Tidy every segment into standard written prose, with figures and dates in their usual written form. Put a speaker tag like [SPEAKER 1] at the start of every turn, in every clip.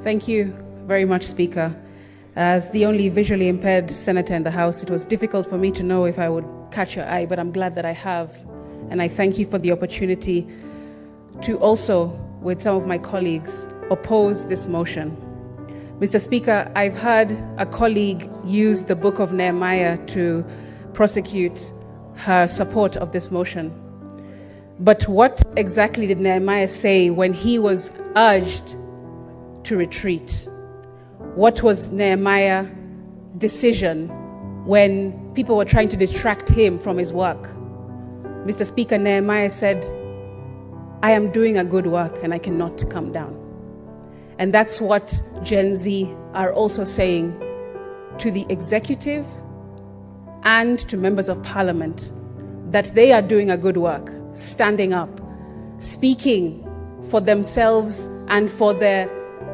[SPEAKER 1] Thank you very much, Speaker. As the only visually impaired senator in the House, it was difficult for me to know if I would catch your eye, but I'm glad that I have. And I thank you for the opportunity to also, with some of my colleagues, oppose this motion. Mr. Speaker, I've heard a colleague use the book of Nehemiah to prosecute her support of this motion. But what exactly did Nehemiah say when he was urged to retreat? What was Nehemiah's decision when people were trying to distract him from his work? Mr. Speaker, Nehemiah said, I am doing a good work and I cannot come down. And that's what Gen Z are also saying to the executive and to members of parliament, that they are doing a good work, standing up, speaking for themselves and for their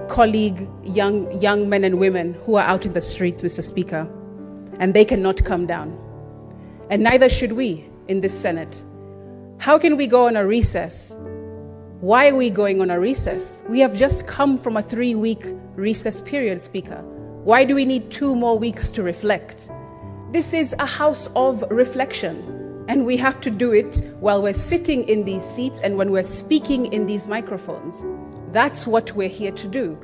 [SPEAKER 1] colleague young men and women who are out in the streets, Mr. Speaker, and they cannot come down. And neither should we in this Senate. How can we go on a recess? Why are we going on a recess? We have just come from a 3-week recess period, Speaker. Why do we need 2 more weeks to reflect? This is a house of reflection, and we have to do it while we're sitting in these seats and when we're speaking in these microphones. That's what we're here to do.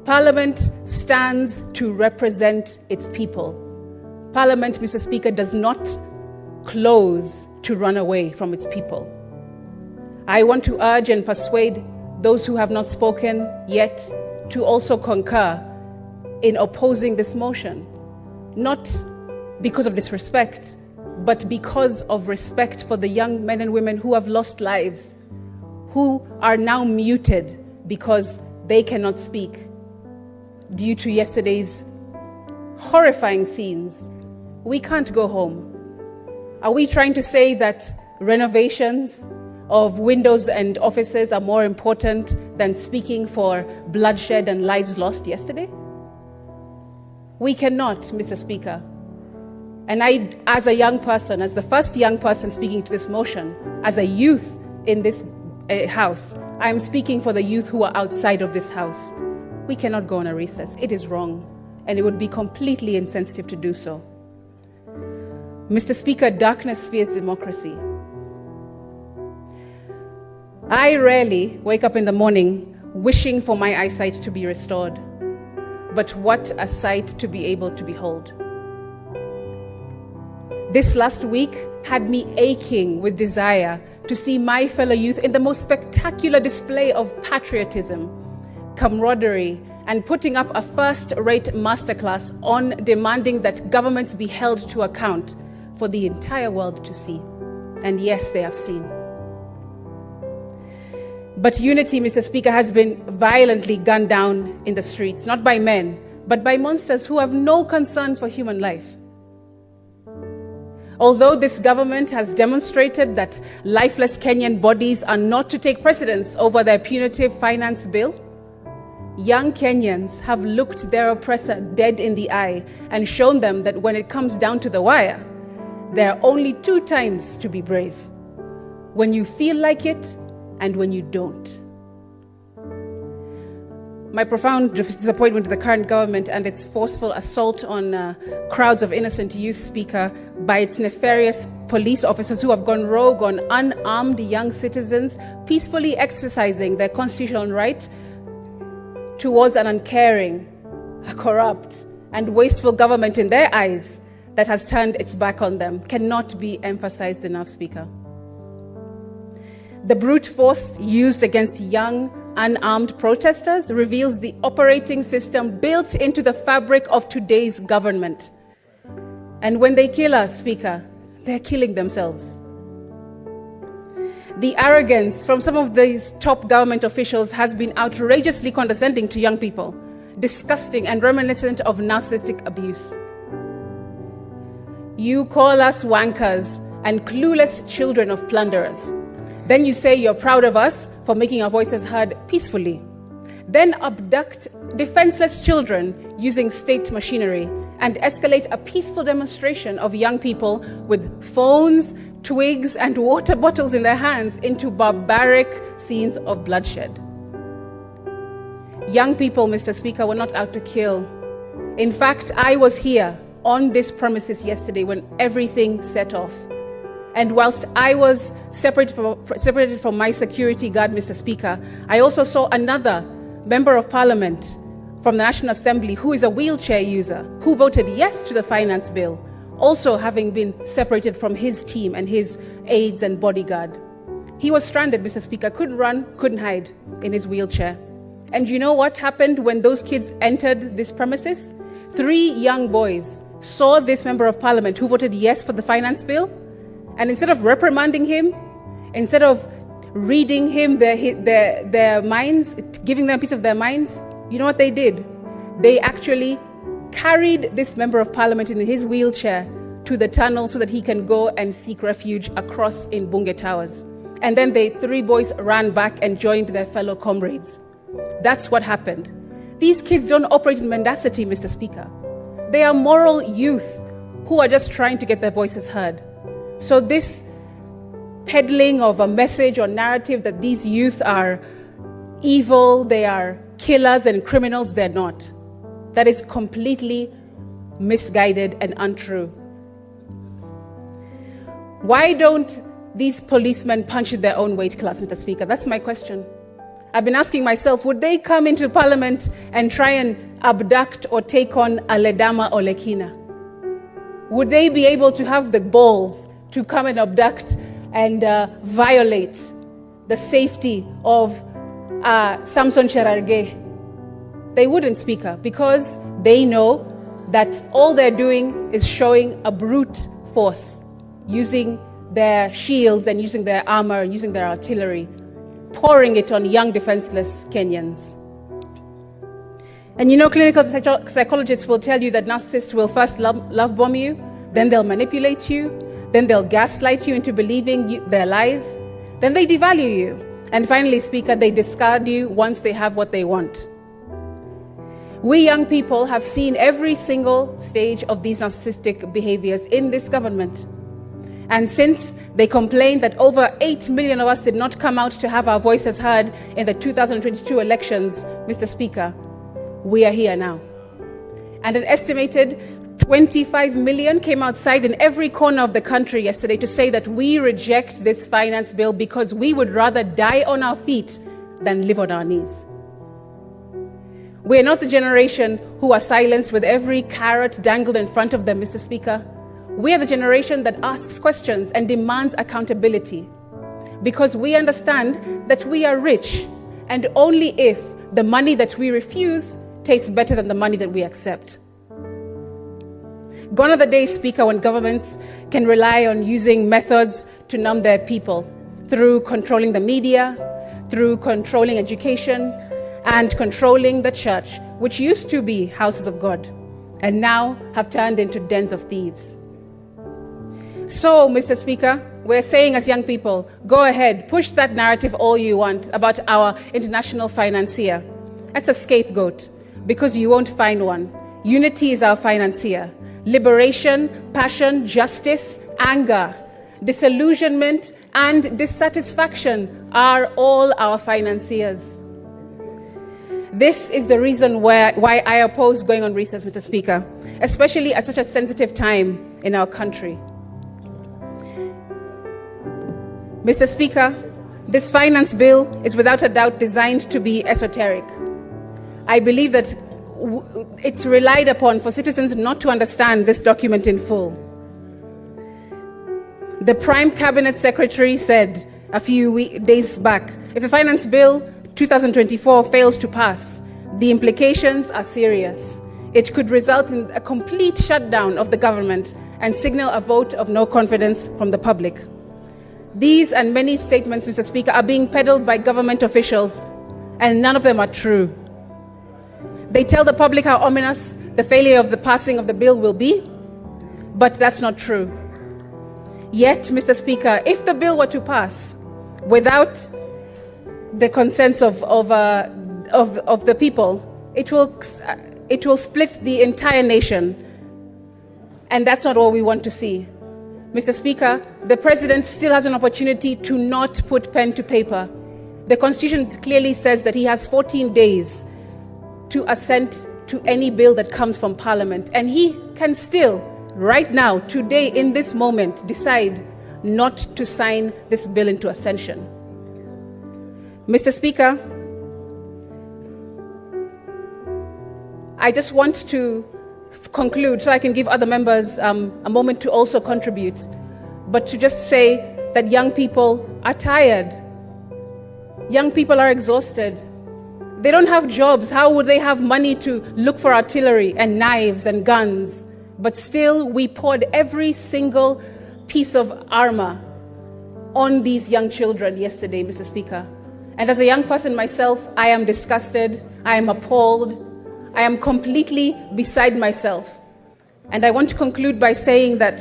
[SPEAKER 1] Parliament stands to represent its people. Parliament, Mr. Speaker, does not close to run away from its people. I want to urge and persuade those who have not spoken yet to also concur in opposing this motion, not because of disrespect, but because of respect for the young men and women who have lost lives, who are now muted because they cannot speak due to yesterday's horrifying scenes. We can't go home. Are we trying to say that renovations of windows and offices are more important than speaking for bloodshed and lives lost yesterday? We cannot, Mr. Speaker. And I, as a young person, as the first young person speaking to this motion, as a youth in this House, I am speaking for the youth who are outside of this House. We cannot go on a recess. It is wrong, and it would be completely insensitive to do so. Mr. Speaker, darkness fears democracy. I rarely wake up in the morning wishing for my eyesight to be restored, but what a sight to be able to behold. This last week had me aching with desire to see my fellow youth in the most spectacular display of patriotism, camaraderie, and putting up a first-rate masterclass on demanding that governments be held to account for the entire world to see. And yes, they have seen. But unity, Mr. Speaker, has been violently gunned down in the streets, not by men, but by monsters who have no concern for human life. Although this government has demonstrated that lifeless Kenyan bodies are not to take precedence over their punitive finance bill, young Kenyans have looked their oppressor dead in the eye and shown them that when it comes down to the wire, there are only 2 times to be brave: when you feel like it and when you don't. My profound disappointment with the current government and its forceful assault on crowds of innocent youth, Speaker, by its nefarious police officers who have gone rogue on unarmed young citizens peacefully exercising their constitutional right towards an uncaring, a corrupt, and wasteful government in their eyes that has turned its back on them, cannot be emphasized enough, Speaker. The brute force used against young, unarmed protesters reveals the operating system built into the fabric of today's government. And when they kill us, Speaker, they're killing themselves. The arrogance from some of these top government officials has been outrageously condescending to young people, disgusting and reminiscent of narcissistic abuse. You call us wankers and clueless children of plunderers. Then you say you're proud of us for making our voices heard peacefully. Then abduct defenseless children using state machinery and escalate a peaceful demonstration of young people with phones, twigs, and water bottles in their hands into barbaric scenes of bloodshed. young people, Mr. Speaker, were not out to kill. In fact, I was here on this premises yesterday when everything set off. And whilst I was separated from my security guard, Mr. Speaker, I also saw another member of parliament from the National Assembly who is a wheelchair user, who voted yes to the finance bill, also having been separated from his team and his aides and bodyguard. He was stranded, Mr. Speaker, couldn't run, couldn't hide in his wheelchair. And you know what happened when those kids entered this premises? 3 young boys saw this member of parliament who voted yes for the finance bill, and instead of reprimanding him, instead of reading him their minds, giving them a piece of their minds, you know what they did? They actually carried this member of parliament in his wheelchair to the tunnel so that he can go and seek refuge across in Bunge Towers. And then the 3 boys ran back and joined their fellow comrades. That's what happened. These kids don't operate in mendacity, Mr. Speaker. They are moral youth who are just trying to get their voices heard. So this peddling of a message or narrative that these youth are evil, they are killers and criminals, they're not. That is completely misguided and untrue. Why don't these policemen punch in their own weight class, Mr. Speaker? That's my question. I've been asking myself, would they come into parliament and try and abduct or take on a Ledama or Lekina? Would they be able to have the balls to come and abduct and violate the safety of Samson Cherargei? They wouldn't, Speaker, because they know that all they're doing is showing a brute force, using their shields and using their armor and using their artillery, pouring it on young defenseless Kenyans. And you know, clinical psychologists will tell you that narcissists will first love bomb you, then they'll manipulate you, then they'll gaslight you into believing their lies, then they devalue you, and finally, Speaker, they discard you once they have what they want. We young people have seen every single stage of these narcissistic behaviors in this government. And since they complained that over 8 million of us did not come out to have our voices heard in the 2022 elections, Mr. Speaker, we are here now. And an estimated 25 million came outside in every corner of the country yesterday to say that we reject this finance bill because we would rather die on our feet than live on our knees. We are not the generation who are silenced with every carrot dangled in front of them, Mr. Speaker. We are the generation that asks questions and demands accountability because we understand that we are rich, and only if the money that we refuse tastes better than the money that we accept. Gone are the days, Speaker, when governments can rely on using methods to numb their people through controlling the media, through controlling education, and controlling the church, which used to be houses of God, and now have turned into dens of thieves. So, Mr. Speaker, we're saying as young people, go ahead, push that narrative all you want about our international financier. That's a scapegoat, because you won't find one. Unity is our financier. Liberation, passion, justice, anger, disillusionment, and dissatisfaction are all our financiers. This is the reason why I oppose going on recess, Mr. Speaker, especially at such a sensitive time in our country. Mr. Speaker, this finance bill is without a doubt designed to be esoteric. I believe that it's relied upon for citizens not to understand this document in full. The Prime Cabinet Secretary said a few days back, if the finance bill 2024 fails to pass, the implications are serious. It could result in a complete shutdown of the government and signal a vote of no confidence from the public. These and many statements, Mr. Speaker, are being peddled by government officials, and none of them are true. They tell the public how ominous the failure of the passing of the bill will be, but that's not true. Yet, Mr. Speaker, if the bill were to pass without the consent of the people, it will split the entire nation, and that's not what we want to see. Mr. Speaker, the President still has an opportunity to not put pen to paper. The Constitution clearly says that he has 14 days to assent to any bill that comes from Parliament. And he can still, right now, today, in this moment, decide not to sign this bill into ascension. Mr. Speaker, I just want to conclude so I can give other members a moment to also contribute, but to just say that young people are tired. Young people are exhausted. They don't have jobs. How would they have money to look for artillery and knives and guns? But still, we poured every single piece of armor on these young children yesterday, Mr. Speaker. And as a young person myself, I am disgusted, I am appalled, I am completely beside myself. And I want to conclude by saying that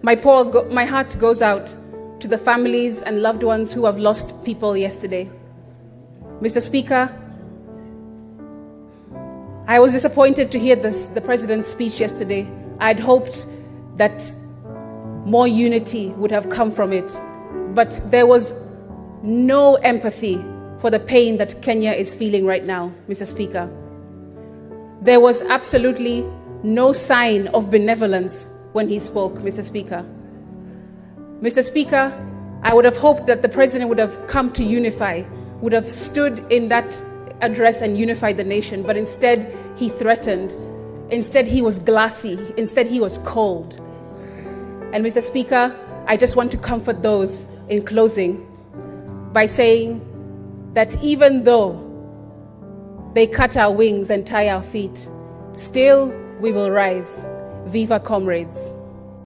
[SPEAKER 1] my heart goes out to the families and loved ones who have lost people yesterday. Mr. Speaker, I was disappointed to hear the President's speech yesterday. I'd hoped that more unity would have come from it, but there was no empathy for the pain that Kenya is feeling right now, Mr. Speaker. There was absolutely no sign of benevolence when he spoke, Mr. Speaker. Mr. Speaker, I would have hoped that the President would have come to unify, would have stood in that address and unified the nation, but instead he threatened. Instead he was glassy. Instead he was cold. And Mr. Speaker, I just want to comfort those in closing by saying that even though they cut our wings and tie our feet, still we will rise. Viva comrades.